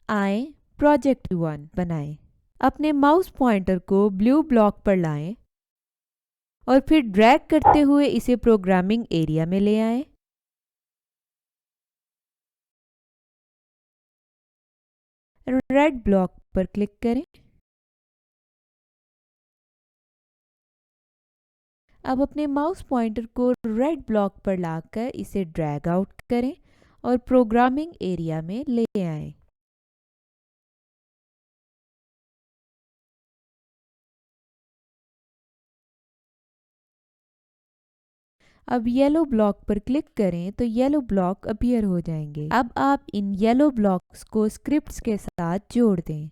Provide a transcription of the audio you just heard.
आए प्रोजेक्ट 1 बनाएं। अपने माउस पॉइंटर को ब्लू ब्लॉक पर लाएं और फिर ड्रैग करते हुए इसे प्रोग्रामिंग एरिया में ले आएं। रेड ब्लॉक पर क्लिक करें। अब अपने माउस पॉइंटर को रेड ब्लॉक पर लाकर इसे ड्रैग आउट करें और प्रोग्रामिंग एरिया में ले आएं। अब येलो ब्लॉक पर क्लिक करें तो येलो ब्लॉक अपीयर हो जाएंगे। अब आप इन येलो ब्लॉक्स को स्क्रिप्ट्स के साथ जोड़ दें।